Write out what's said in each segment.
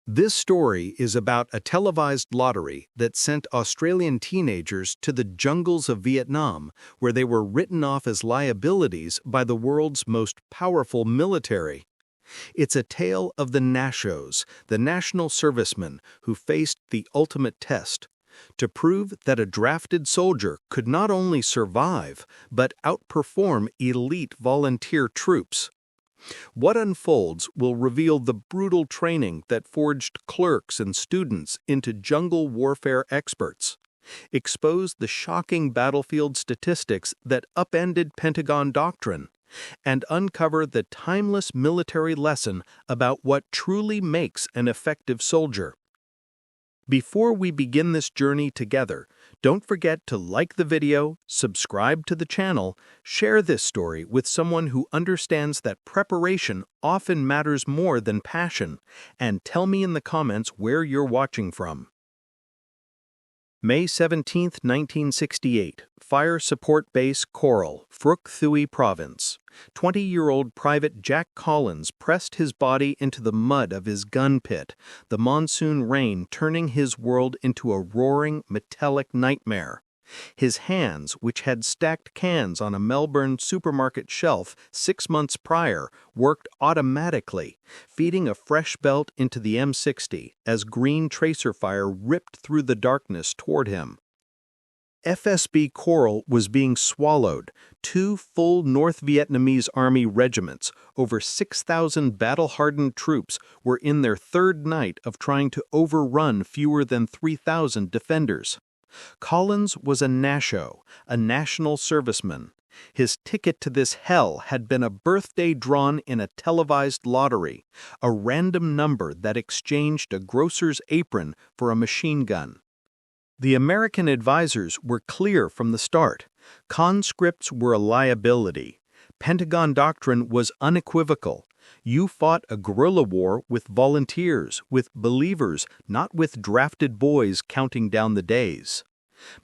This story is about a televised lottery that sent Australian teenagers to the jungles of Vietnam, where they were written off as liabilities by the world's most powerful military. It's a tale of the Nashos, the national servicemen who faced the ultimate test, to prove that a drafted soldier could not only survive, but outperform elite volunteer troops. What unfolds will reveal the brutal training that forged clerks and students into jungle warfare experts, expose the shocking battlefield statistics that upended Pentagon doctrine, and uncover the timeless military lesson about what truly makes an effective soldier. Before we begin this journey together, don't forget to like the video, subscribe to the channel, share this story with someone who understands that preparation often matters more than passion, and tell me in the comments where you're watching from. May 17, 1968, Fire Support Base Coral, Phuoc Thuy Province. 20-year-old Private Jack Collins pressed his body into the mud of his gun pit, the monsoon rain turning his world into a roaring, metallic nightmare. His hands, which had stacked cans on a Melbourne supermarket shelf 6 months prior, worked automatically, feeding a fresh belt into the M60 as green tracer fire ripped through the darkness toward him. FSB Coral was being swallowed. 2 full North Vietnamese Army regiments, over 6,000 battle-hardened troops, were in their third night of trying to overrun fewer than 3,000 defenders. Collins was a Nashos, a national serviceman. His ticket to this hell had been a birthday drawn in a televised lottery, a random number that exchanged a grocer's apron for a machine gun. The American advisors were clear from the start. Conscripts were a liability. Pentagon doctrine was unequivocal. You fought a guerrilla war with volunteers, with believers, not with drafted boys counting down the days.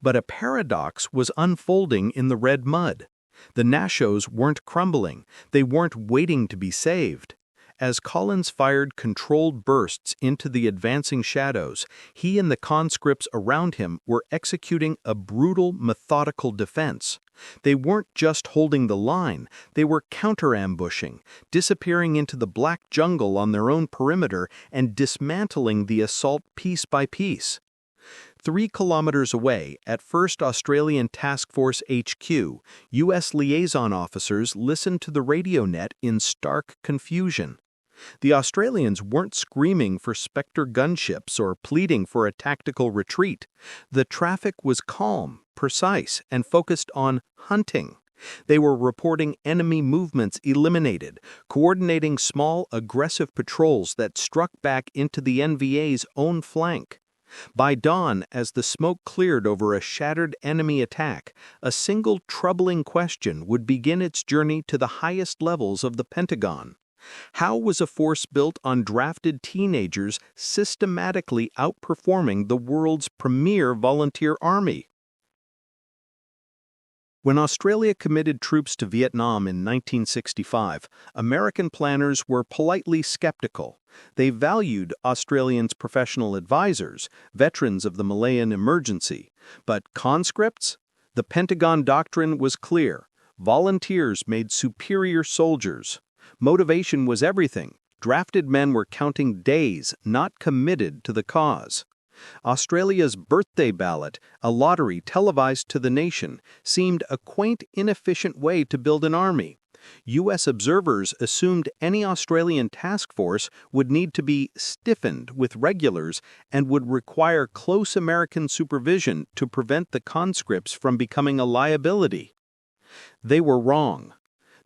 But a paradox was unfolding in the red mud. The Nashos weren't crumbling. They weren't waiting to be saved. As Collins fired controlled bursts into the advancing shadows, he and the conscripts around him were executing a brutal, methodical defense. They weren't just holding the line, they were counter-ambushing, disappearing into the black jungle on their own perimeter and dismantling the assault piece by piece. 3 kilometers away, at 1st Australian Task Force HQ, U.S. liaison officers listened to the radio net in stark confusion. The Australians weren't screaming for Spectre gunships or pleading for a tactical retreat. The traffic was calm, precise, and focused on hunting. They were reporting enemy movements eliminated, coordinating small, aggressive patrols that struck back into the NVA's own flank. By dawn, as the smoke cleared over a shattered enemy attack, a single troubling question would begin its journey to the highest levels of the Pentagon. How was a force built on drafted teenagers systematically outperforming the world's premier volunteer army? When Australia committed troops to Vietnam in 1965, American planners were politely skeptical. They valued Australians' professional advisors, veterans of the Malayan emergency. But conscripts? The Pentagon doctrine was clear. Volunteers made superior soldiers. Motivation was everything. Drafted men were counting days, not committed to the cause. Australia's birthday ballot, a lottery televised to the nation, seemed a quaint, inefficient way to build an army. U.S. observers assumed any Australian task force would need to be stiffened with regulars and would require close American supervision to prevent the conscripts from becoming a liability. They were wrong.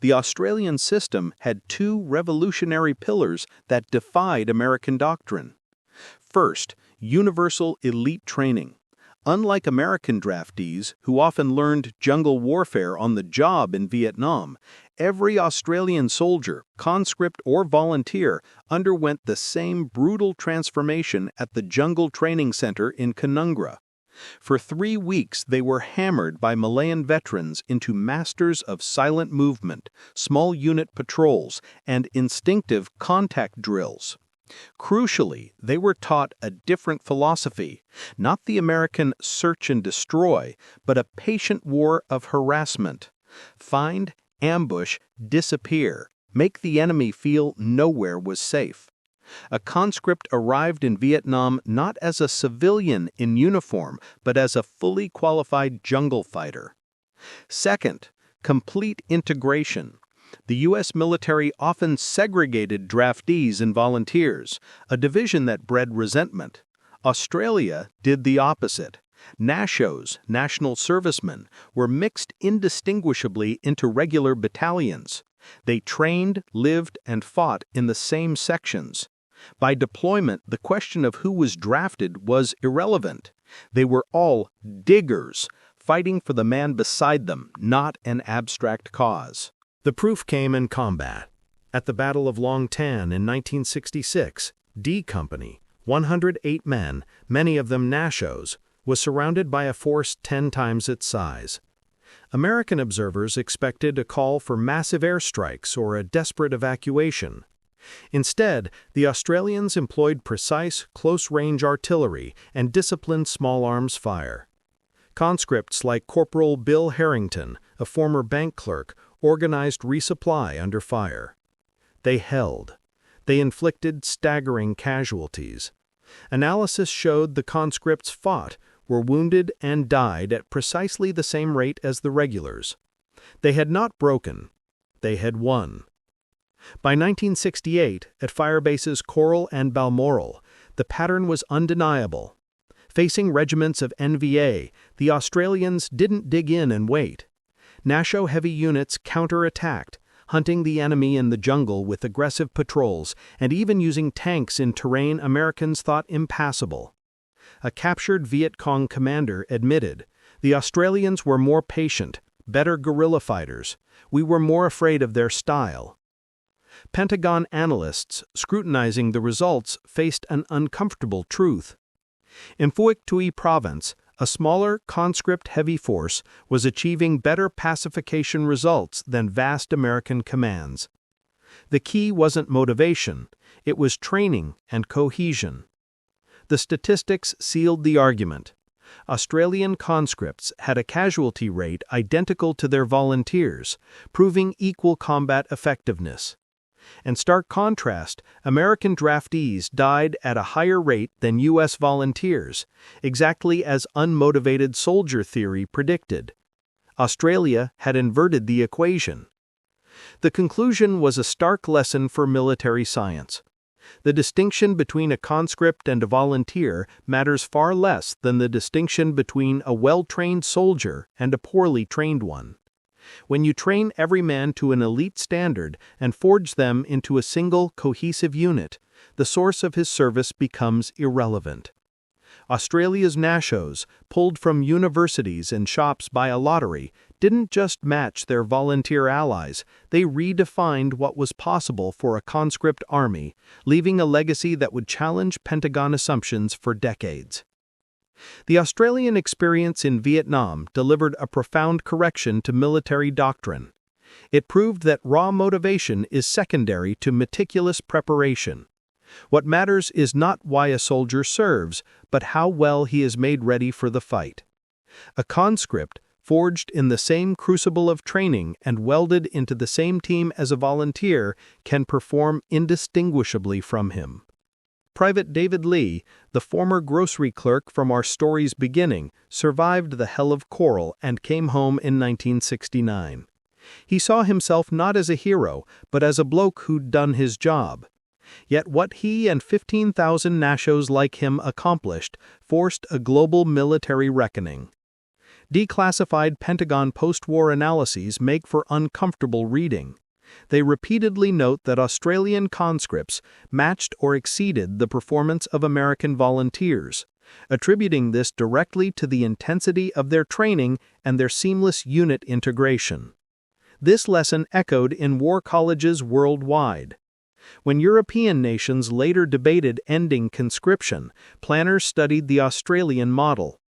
The Australian system had 2 revolutionary pillars that defied American doctrine. First, universal elite training. Unlike American draftees, who often learned jungle warfare on the job in Vietnam, every Australian soldier, conscript or volunteer, underwent the same brutal transformation at the Jungle Training Center in Canungra. For 3 weeks, they were hammered by Malayan veterans into masters of silent movement, small unit patrols, and instinctive contact drills. Crucially, they were taught a different philosophy, not the American search and destroy, but a patient war of harassment. Find, ambush, disappear, make the enemy feel nowhere was safe. A conscript arrived in Vietnam not as a civilian in uniform, but as a fully qualified jungle fighter. Second, complete integration. The U.S. military often segregated draftees and volunteers, a division that bred resentment. Australia did the opposite. Nashos, National Servicemen, were mixed indistinguishably into regular battalions. They trained, lived, and fought in the same sections. By deployment, the question of who was drafted was irrelevant. They were all diggers, fighting for the man beside them, not an abstract cause. The proof came in combat. At the Battle of Long Tan in 1966, D Company, 108 men, many of them Nashos, was surrounded by a force 10 times its size. American observers expected a call for massive airstrikes or a desperate evacuation. Instead, the Australians employed precise, close-range artillery and disciplined small-arms fire. Conscripts like Corporal Bill Harrington, a former bank clerk, organized resupply under fire. They held. They inflicted staggering casualties. Analysis showed the conscripts fought, were wounded, and died at precisely the same rate as the regulars. They had not broken. They had won. By 1968, at firebases Coral and Balmoral, the pattern was undeniable. Facing regiments of NVA, the Australians didn't dig in and wait. Nashos heavy units counterattacked, hunting the enemy in the jungle with aggressive patrols and even using tanks in terrain Americans thought impassable. A captured Viet Cong commander admitted, "The Australians were more patient, better guerrilla fighters. We were more afraid of their style." Pentagon analysts scrutinizing the results faced an uncomfortable truth. In Phuoc Tuy province, a smaller conscript-heavy force was achieving better pacification results than vast American commands. The key wasn't motivation, it was training and cohesion. The statistics sealed the argument. Australian conscripts had a casualty rate identical to their volunteers, proving equal combat effectiveness. In stark contrast, American draftees died at a higher rate than U.S. volunteers, exactly as unmotivated soldier theory predicted. Australia had inverted the equation. The conclusion was a stark lesson for military science. The distinction between a conscript and a volunteer matters far less than the distinction between a well-trained soldier and a poorly trained one. When you train every man to an elite standard and forge them into a single, cohesive unit, the source of his service becomes irrelevant. Australia's Nashos, pulled from universities and shops by a lottery, didn't just match their volunteer allies, they redefined what was possible for a conscript army, leaving a legacy that would challenge Pentagon assumptions for decades. The Australian experience in Vietnam delivered a profound correction to military doctrine. It proved that raw motivation is secondary to meticulous preparation. What matters is not why a soldier serves, but how well he is made ready for the fight. A conscript, forged in the same crucible of training and welded into the same team as a volunteer, can perform indistinguishably from him. Private David Lee, the former grocery clerk from our story's beginning, survived the hell of Coral and came home in 1969. He saw himself not as a hero, but as a bloke who'd done his job. Yet what he and 15,000 Nashos like him accomplished forced a global military reckoning. Declassified Pentagon post-war analyses make for uncomfortable reading. They repeatedly note that Australian conscripts matched or exceeded the performance of American volunteers, attributing this directly to the intensity of their training and their seamless unit integration. This lesson echoed in war colleges worldwide. When European nations later debated ending conscription, planners studied the Australian model.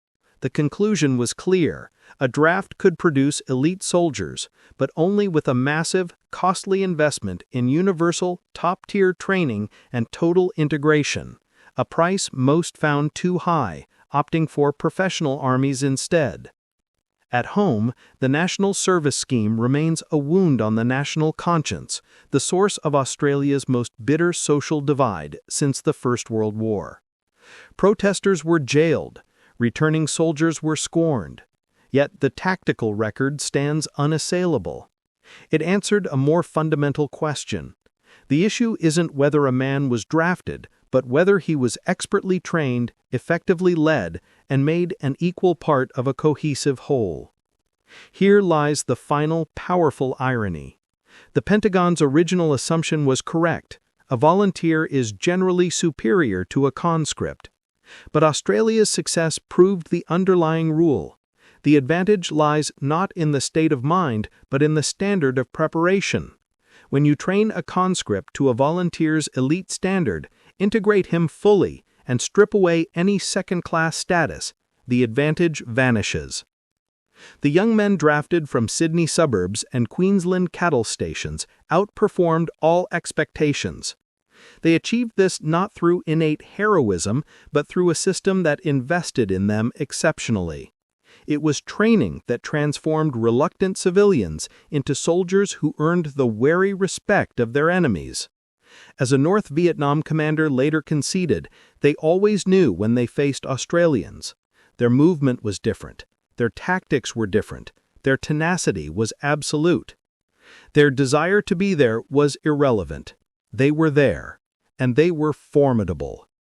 The conclusion was clear. A draft could produce elite soldiers, but only with a massive, costly investment in universal, top-tier training and total integration, a price most found too high, opting for professional armies instead. At home, the national service scheme remains a wound on the national conscience, the source of Australia's most bitter social divide since the First World War. Protesters were jailed, returning soldiers were scorned. Yet the tactical record stands unassailable. It answered a more fundamental question. The issue isn't whether a man was drafted, but whether he was expertly trained, effectively led, and made an equal part of a cohesive whole. Here lies the final, powerful irony. The Pentagon's original assumption was correct. A volunteer is generally superior to a conscript. But Australia's success proved the underlying rule. The advantage lies not in the state of mind, but in the standard of preparation. When you train a conscript to a volunteer's elite standard, integrate him fully, and strip away any second-class status, the advantage vanishes. The young men drafted from Sydney suburbs and Queensland cattle stations outperformed all expectations. They achieved this not through innate heroism, but through a system that invested in them exceptionally. It was training that transformed reluctant civilians into soldiers who earned the wary respect of their enemies. As a North Vietnam commander later conceded, they always knew when they faced Australians. Their movement was different. Their tactics were different. Their tenacity was absolute. Their desire to be there was irrelevant. They were there, and they were formidable.